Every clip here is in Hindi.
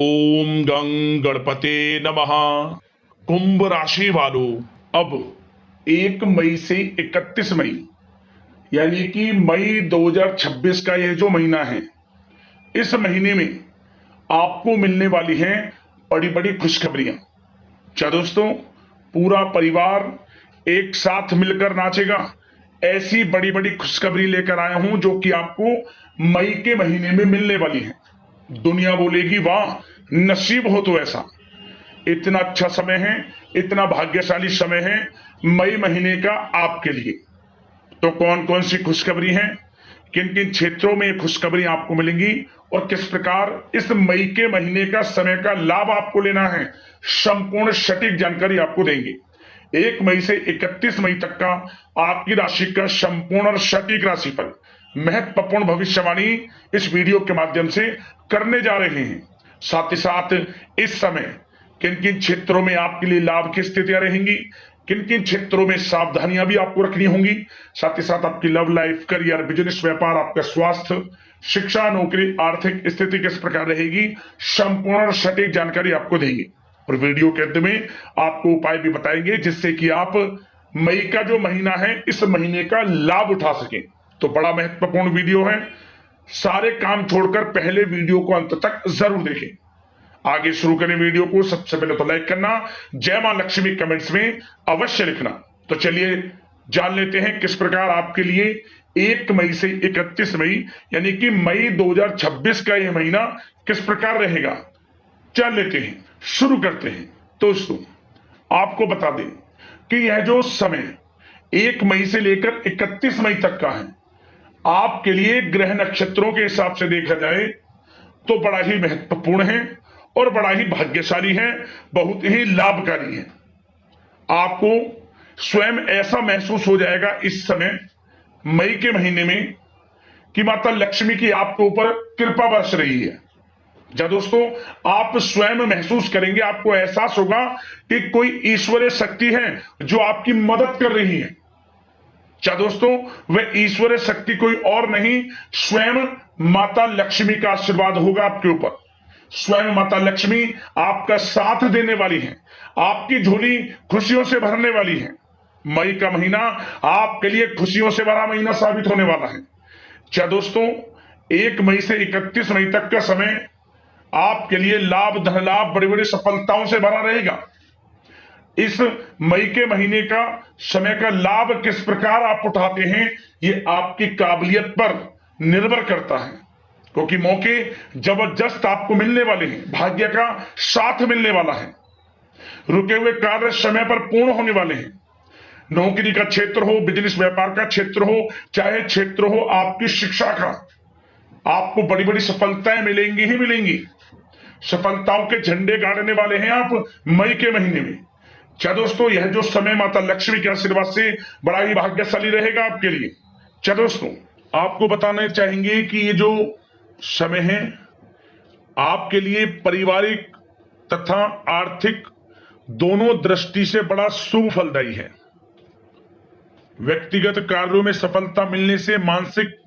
ओम गं गणपते नमः। कुंभ राशि वालों, अब 1 मई से 31 मई यानी कि मई 2026 का यह जो महीना है, इस महीने में आपको मिलने वाली हैं बड़ी बड़ी खुशखबरियां। क्या दोस्तों, पूरा परिवार एक साथ मिलकर नाचेगा? ऐसी बड़ी बड़ी खुशखबरी लेकर आया हूं जो कि आपको मई के महीने में मिलने वाली है। दुनिया बोलेगी वाह, नसीब हो तो ऐसा। इतना अच्छा समय है, इतना भाग्यशाली समय है मई महीने का आपके लिए। तो कौन कौन सी खुशखबरी है, किन किन क्षेत्रों में ये खुशखबरी आपको मिलेंगी और किस प्रकार इस मई के महीने का समय का लाभ आपको लेना है, संपूर्ण सटीक जानकारी आपको देंगे। 1 मई से 31 मई तक का आपकी राशि का संपूर्ण और सटीक राशिफल, महत्वपूर्ण भविष्यवाणी इस वीडियो के माध्यम से करने जा रहे हैं। साथ ही साथ इस समय किन किन क्षेत्रों में आपके लिए लाभ की स्थितियां रहेंगी, किन किन क्षेत्रों में सावधानियां भी आपको रखनी होंगी, साथ ही साथ आपकी लव लाइफ, करियर, बिजनेस, व्यापार, आपका स्वास्थ्य, शिक्षा, नौकरी, आर्थिक स्थिति किस प्रकार रहेगी, संपूर्ण और सटीक जानकारी आपको देंगे। और वीडियो के अंत में आपको उपाय भी बताएंगे जिससे कि आप मई का जो महीना है, इस महीने का लाभ उठा सकें। तो बड़ा महत्वपूर्ण वीडियो है, सारे काम छोड़कर पहले वीडियो को अंत तक जरूर देखें। आगे शुरू करें वीडियो को। सबसे पहले तो लाइक करना, जय मां लक्ष्मी कमेंट्स में अवश्य लिखना। तो चलिए जान लेते हैं किस प्रकार आपके लिए 1 मई से 31 मई यानी कि मई 2026 का यह महीना किस प्रकार रहेगा, जान लेते हैं, शुरू करते हैं। दोस्तों, आपको बता दें कि यह जो समय 1 मई से लेकर 31 मई तक का है, आपके लिए ग्रह नक्षत्रों के हिसाब से देखा जाए तो बड़ा ही महत्वपूर्ण है और बड़ा ही भाग्यशाली है, बहुत ही लाभकारी है। आपको स्वयं ऐसा महसूस हो जाएगा इस समय मई के महीने में कि माता लक्ष्मी की आपके ऊपर कृपा बरस रही है। जब दोस्तों आप स्वयं महसूस करेंगे, आपको एहसास होगा कि कोई ईश्वरीय शक्ति है जो आपकी मदद कर रही है। क्या दोस्तों, वह ईश्वरीय शक्ति कोई और नहीं, स्वयं माता लक्ष्मी का आशीर्वाद होगा आपके ऊपर। स्वयं माता लक्ष्मी आपका साथ देने वाली है, आपकी झोली खुशियों से भरने वाली है। मई का महीना आपके लिए खुशियों से भरा महीना साबित होने वाला है। क्या दोस्तों, 1 मई से 31 मई तक का समय आपके लिए लाभ, धन लाभ, बड़ी बड़ी सफलताओं से भरा रहेगा। इस मई के महीने का समय का लाभ किस प्रकार आप उठाते हैं, ये आपकी काबिलियत पर निर्भर करता है, क्योंकि मौके जबरदस्त आपको मिलने वाले हैं, भाग्य का साथ मिलने वाला है, रुके हुए कार्य समय पर पूर्ण होने वाले हैं। नौकरी का क्षेत्र हो, बिजनेस व्यापार का क्षेत्र हो, चाहे क्षेत्र हो आपकी शिक्षा का, आपको बड़ी बड़ी सफलताएं मिलेंगी ही मिलेंगी। सफलताओं के झंडे गाड़ने वाले हैं आप मई के महीने में। क्या दोस्तों, यह जो समय माता लक्ष्मी के आशीर्वाद से बड़ा ही भाग्यशाली रहेगा आपके लिए। क्या दोस्तों, आपको बताना चाहेंगे कि ये जो समय है आपके लिए पारिवारिक तथा आर्थिक दोनों दृष्टि से बड़ा शुभ फलदायी है। व्यक्तिगत कार्यों में सफलता मिलने से मानसिक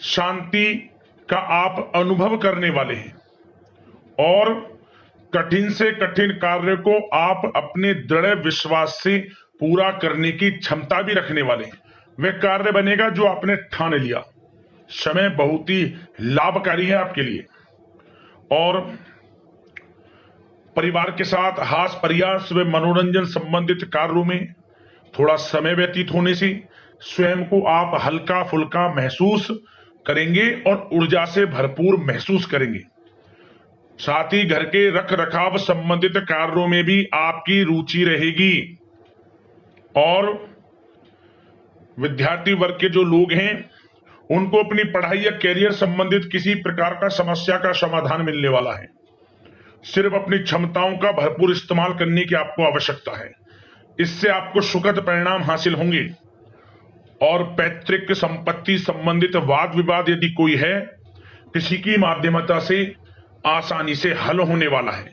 शांति का आप अनुभव करने वाले हैं और कठिन से कठिन कार्य को आप अपने दृढ़ विश्वास से पूरा करने की क्षमता भी रखने वाले हैं। वह कार्य बनेगा जो आपने ठान लिया। समय बहुत ही लाभकारी है आपके लिए और परिवार के साथ हास प्रयास व मनोरंजन संबंधित कार्यों में थोड़ा समय व्यतीत होने से स्वयं को आप हल्का फुल्का महसूस करेंगे और ऊर्जा से भरपूर महसूस करेंगे। साथ ही घर के रख रखाव संबंधित कार्यों में भी आपकी रुचि रहेगी और विद्यार्थी वर्ग के जो लोग हैं उनको अपनी पढ़ाई या कैरियर संबंधित किसी प्रकार का समस्या का समाधान मिलने वाला है। सिर्फ अपनी क्षमताओं का भरपूर इस्तेमाल करने की आपको आवश्यकता है, इससे आपको सुखद परिणाम हासिल होंगे। और पैतृक संपत्ति संबंधित वाद विवाद यदि कोई है, किसी की माध्यमता से आसानी से हल होने वाला है।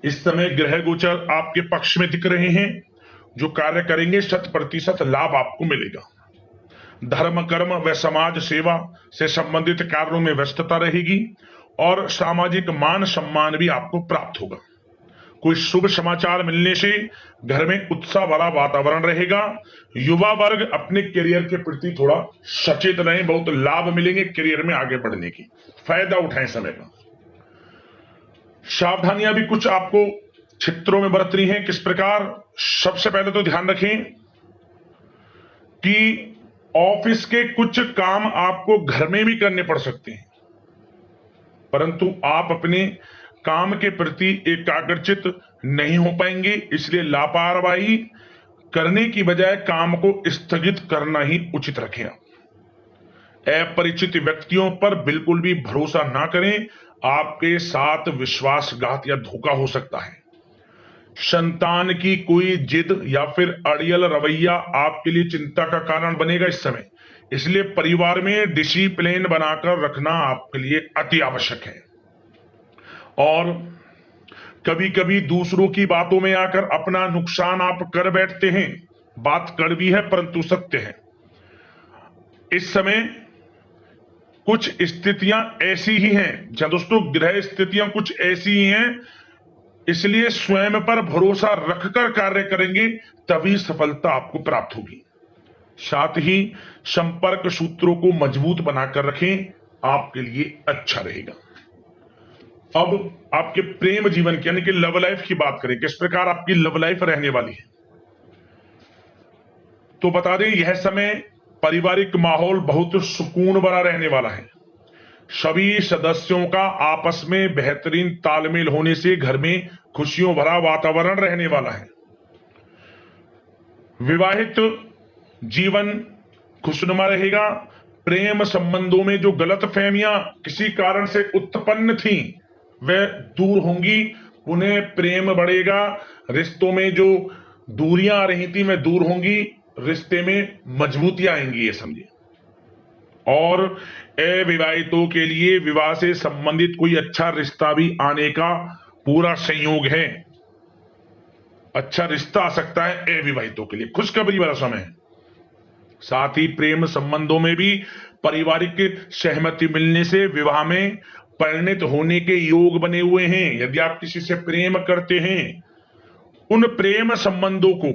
इस समय ग्रह गोचर आपके पक्ष में दिख रहे हैं, जो कार्य करेंगे 100% लाभ आपको मिलेगा। धर्म, कर्म व समाज सेवा से संबंधित कार्यों में व्यस्तता रहेगी और सामाजिक मान सम्मान भी आपको प्राप्त होगा। कोई शुभ समाचार मिलने से घर में उत्साह भरा वातावरण रहेगा। युवा वर्ग अपने करियर के प्रति थोड़ा सचेत रहें, बहुत लाभ मिलेंगे करियर में आगे बढ़ने की, फायदा उठाएं समय का। सावधानियां भी कुछ आपको क्षेत्रों में बरतनी है। किस प्रकार? सबसे पहले तो ध्यान रखें कि ऑफिस के कुछ काम आपको घर में भी करने पड़ सकते हैं, परंतु आप अपने काम के प्रति एकाग्रचित नहीं हो पाएंगे, इसलिए लापरवाही करने की बजाय काम को स्थगित करना ही उचित रखें। अपरिचित व्यक्तियों पर बिल्कुल भी भरोसा ना करें, आपके साथ विश्वासघात या धोखा हो सकता है। संतान की कोई जिद या फिर अड़ियल रवैया आपके लिए चिंता का कारण बनेगा इस समय, इसलिए परिवार में डिसिप्लिन बनाकर रखना आपके लिए अति आवश्यक है। और कभी कभी दूसरों की बातों में आकर अपना नुकसान आप कर बैठते हैं। बात कड़वी है परंतु सत्य है। इस समय कुछ स्थितियां ऐसी ही हैं, जहां दोस्तों ग्रह स्थितियां कुछ ऐसी ही हैं, इसलिए स्वयं पर भरोसा रखकर कार्य करेंगे तभी सफलता आपको प्राप्त होगी। साथ ही संपर्क सूत्रों को मजबूत बनाकर रखें, आपके लिए अच्छा रहेगा। अब आपके प्रेम जीवन की यानी कि लव लाइफ की बात करें, किस प्रकार आपकी लव लाइफ रहने वाली है। तो बता दें, यह समय पारिवारिक माहौल बहुत सुकून भरा रहने वाला है। सभी सदस्यों का आपस में बेहतरीन तालमेल होने से घर में खुशियों भरा वातावरण रहने वाला है। विवाहित जीवन खुशनुमा रहेगा। प्रेम संबंधों में जो गलतफहमियां किसी कारण से उत्पन्न थी वह दूर होंगी, उन्हें प्रेम बढ़ेगा। रिश्तों में जो दूरियां आ रही थी वह दूर होंगी, रिश्ते में मजबूतियां आएंगी, ये समझिए। और अविवाहितों के लिए विवाह से संबंधित कोई अच्छा रिश्ता भी आने का पूरा संयोग है। अच्छा रिश्ता आ सकता है अविवाहितों के लिए, खुशखबरी वाला समय है। साथ ही प्रेम संबंधों में भी पारिवारिक सहमति मिलने से विवाह में परिणत होने के योग बने हुए हैं। यदि आप किसी से प्रेम करते हैं, उन प्रेम संबंधों को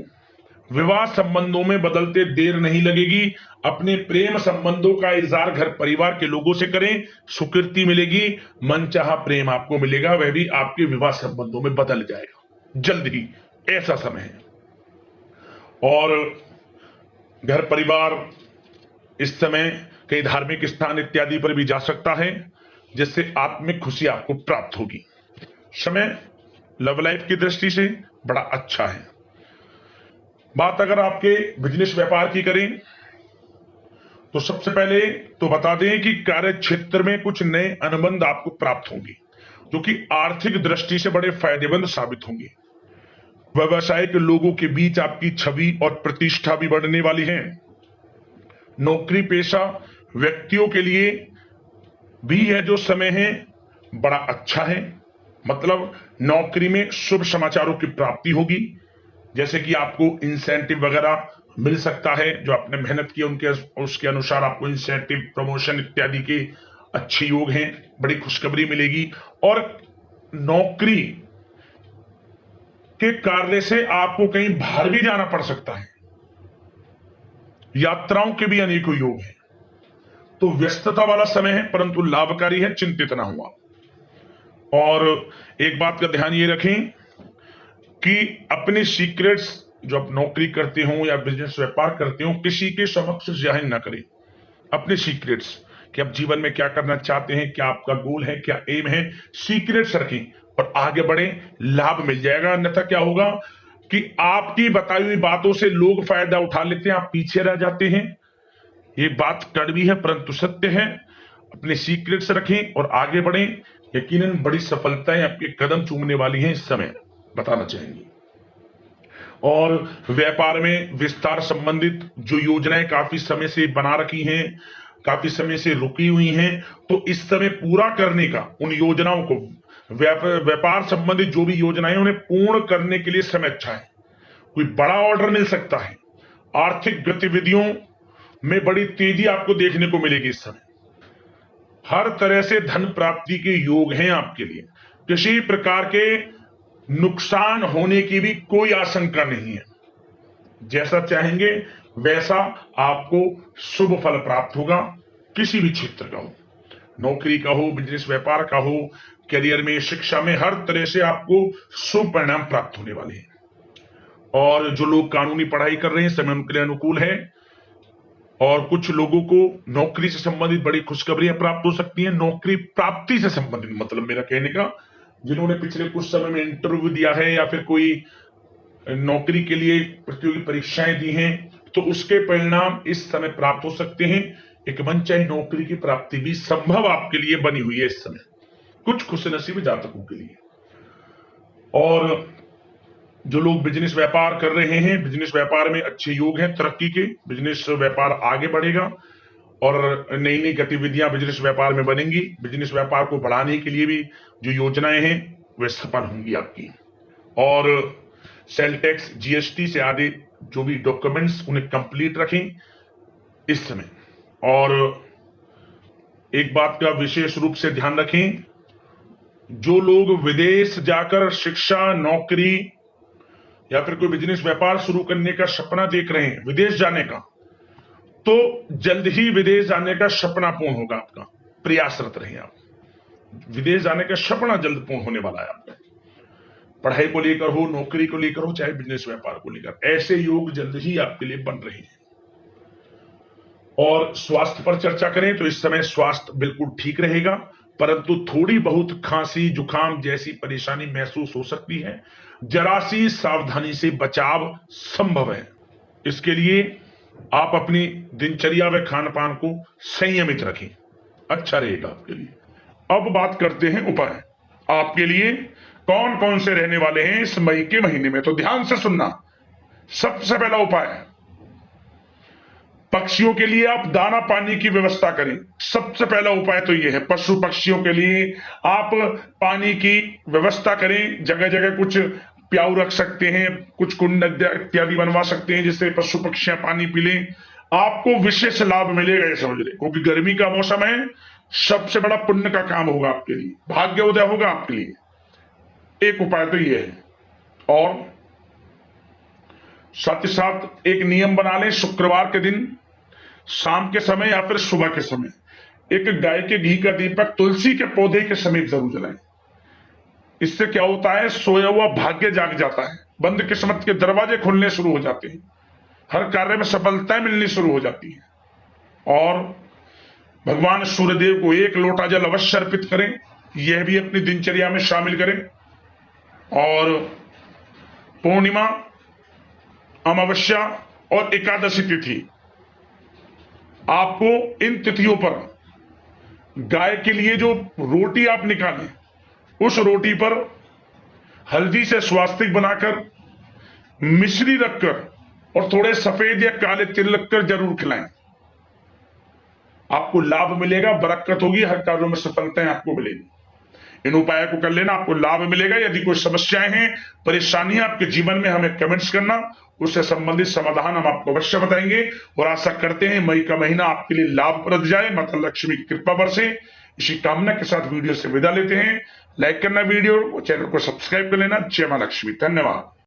विवाह संबंधों में बदलते देर नहीं लगेगी। अपने प्रेम संबंधों का इजहार घर परिवार के लोगों से करें, स्वीकृति मिलेगी, मनचाहा प्रेम आपको मिलेगा, वह भी आपके विवाह संबंधों में बदल जाएगा जल्द ही, ऐसा समय है। और घर परिवार इस समय कई धार्मिक स्थान इत्यादि पर भी जा सकता है, जिससे आत्मिक खुशी आपको प्राप्त होगी। समय लव लाइफ की दृष्टि से बड़ा अच्छा है। बात अगर आपके बिजनेस व्यापार की करें तो सबसे पहले तो बता दें कि कार्य क्षेत्र में कुछ नए अनुबंध आपको प्राप्त होंगे, जो कि आर्थिक दृष्टि से बड़े फायदेमंद साबित होंगे। व्यवसायिक लोगों के बीच आपकी छवि और प्रतिष्ठा भी बढ़ने वाली है। नौकरी पेशा व्यक्तियों के लिए भी यह जो समय है बड़ा अच्छा है। मतलब नौकरी में शुभ समाचारों की प्राप्ति होगी, जैसे कि आपको इंसेंटिव वगैरह मिल सकता है, जो आपने मेहनत की उनके उसके अनुसार आपको इंसेंटिव, प्रमोशन इत्यादि के अच्छे योग हैं, बड़ी खुशखबरी मिलेगी। और नौकरी के कार्य से आपको कहीं बाहर भी जाना पड़ सकता है, यात्राओं के भी अनेकों योग हैं। तो व्यस्तता वाला समय है परंतु लाभकारी है, चिंतित ना हुआ। और एक बात का ध्यान ये रखें कि अपने सीक्रेट्स जो आप नौकरी करते हो या बिजनेस व्यापार करते हो, किसी के समक्ष जाहिर ना करें अपने सीक्रेट्स, कि आप जीवन में क्या करना चाहते हैं, क्या आपका गोल है, क्या एम है, सीक्रेट्स रखें और आगे बढ़े, लाभ मिल जाएगा। अन्यथा क्या होगा कि आपकी बताई हुई बातों से लोग फायदा उठा लेते हैं, आप पीछे रह जाते हैं। ये बात कड़वी है परंतु सत्य है। अपने सीक्रेट्स रखें और आगे बढ़ें, यकीनन बड़ी सफलताएं आपके कदम चूमने वाली हैं इस समय, बताना चाहेंगे। और व्यापार में विस्तार संबंधित जो योजनाएं काफी समय से बना रखी हैं, काफी समय से रुकी हुई हैं, तो इस समय पूरा करने का, उन योजनाओं को, व्यापार संबंधित जो भी योजनाएं उन्हें पूर्ण करने के लिए समय अच्छा है। कोई बड़ा ऑर्डर मिल सकता है। आर्थिक गतिविधियों में बड़ी तेजी आपको देखने को मिलेगी इस समय। हर तरह से धन प्राप्ति के योग हैं आपके लिए। किसी प्रकार के नुकसान होने की भी कोई आशंका नहीं है। जैसा चाहेंगे वैसा आपको शुभ फल प्राप्त होगा। किसी भी क्षेत्र का हो, नौकरी का हो, बिजनेस व्यापार का हो, करियर में, शिक्षा में, हर तरह से आपको शुभ परिणाम प्राप्त होने वाले हैं। और जो लोग कानूनी पढ़ाई कर रहे हैं, समय उनके लिए अनुकूल है। और कुछ लोगों को नौकरी से संबंधित बड़ी खुशखबरियां प्राप्त हो सकती हैं। नौकरी प्राप्ति से संबंधित मतलब मेरा कहने का, जिन्होंने पिछले कुछ समय में इंटरव्यू दिया है या फिर कोई नौकरी के लिए प्रतियोगी परीक्षाएं दी हैं, तो उसके परिणाम इस समय प्राप्त हो सकते हैं। एक मनचाही नौकरी की प्राप्ति भी संभव आपके लिए बनी हुई है इस समय, कुछ खुशनसीब जातकों के लिए। और जो लोग बिजनेस व्यापार कर रहे हैं, बिजनेस व्यापार में अच्छे योग हैं तरक्की के। बिजनेस व्यापार आगे बढ़ेगा और नई नई गतिविधियां बिजनेस व्यापार में बनेंगी। बिजनेस व्यापार को बढ़ाने के लिए भी जो योजनाएं हैं वे सफल होंगी आपकी। और सेल टैक्स, जीएसटी से आदि जो भी डॉक्यूमेंट्स, उन्हें कंप्लीट रखें इस समय। और एक बात का विशेष रूप से ध्यान रखें, जो लोग विदेश जाकर शिक्षा, नौकरी या फिर कोई बिजनेस व्यापार शुरू करने का सपना देख रहे हैं, विदेश जाने का, तो जल्द ही विदेश जाने का सपना पूर्ण होगा आपका। प्रयासरत रहें आप। विदेश जाने का सपना जल्द पूर्ण होने वाला है आपका। पढ़ाई को लेकर हो, नौकरी को लेकर हो, चाहे बिजनेस व्यापार को लेकर, ऐसे योग जल्द ही आपके लिए बन रहे हैं। और स्वास्थ्य पर चर्चा करें तो इस समय स्वास्थ्य बिल्कुल ठीक रहेगा, परंतु थोड़ी बहुत खांसी, जुकाम जैसी परेशानी महसूस हो सकती है। जरा सी सावधानी से बचाव संभव है। इसके लिए आप अपनी दिनचर्या व खान पान को संयमित रखें, अच्छा रहेगा आपके लिए। अब बात करते हैं उपाय आपके लिए कौन कौन से रहने वाले हैं इस मई के महीने में, तो ध्यान से सुनना। सबसे पहला उपाय, पक्षियों के लिए आप दाना पानी की व्यवस्था करें। सबसे पहला उपाय तो यह है, पशु पक्षियों के लिए आप पानी की व्यवस्था करें। जगह जगह कुछ प्याऊ रख सकते हैं, कुछ कुंड इत्यादि बनवा सकते हैं, जिससे पशु पक्षियां पानी पी लें। आपको विशेष लाभ मिलेगा, ये समझ लें, क्योंकि गर्मी का मौसम है। सबसे बड़ा पुण्य का काम होगा आपके लिए, भाग्य उदय होगा आपके लिए। एक उपाय तो यह है। और साथ ही साथ एक नियम बना लें, शुक्रवार के दिन शाम के समय या फिर सुबह के समय एक गाय के घी का दीपक तुलसी के पौधे के समीप जरूर जलाएं। इससे क्या होता है, सोया हुआ भाग्य जाग जाता है, बंद किस्मत के दरवाजे खुलने शुरू हो जाते हैं, हर कार्य में सफलताएं मिलनी शुरू हो जाती है। और भगवान सूर्यदेव को एक लोटा जल अवश्य अर्पित करें, यह भी अपनी दिनचर्या में शामिल करें। और पूर्णिमा, अमावस्या और एकादशी तिथि, आपको इन तिथियों पर गाय के लिए जो रोटी आप निकालें, उस रोटी पर हल्दी से स्वास्तिक बनाकर, मिश्री रखकर और थोड़े सफेद या काले तिल रखकर जरूर खिलाएं। आपको लाभ मिलेगा, बरकत होगी, हर कार्यों में सफलताएं आपको मिलेगी। इन उपायों को कर लेना, आपको लाभ मिलेगा। यदि कोई समस्याएं हैं, परेशानियां आपके जीवन में, हमें कमेंट्स करना, उससे संबंधित समाधान हम आपको अवश्य बताएंगे। और आशा करते हैं मई का महीना आपके लिए लाभप्रद जाए, माता लक्ष्मी की कृपा बरसे। इसी कामना के साथ वीडियो से विदा लेते हैं। लाइक करना वीडियो, चैनल को सब्सक्राइब कर लेना। जय मां लक्ष्मी। धन्यवाद।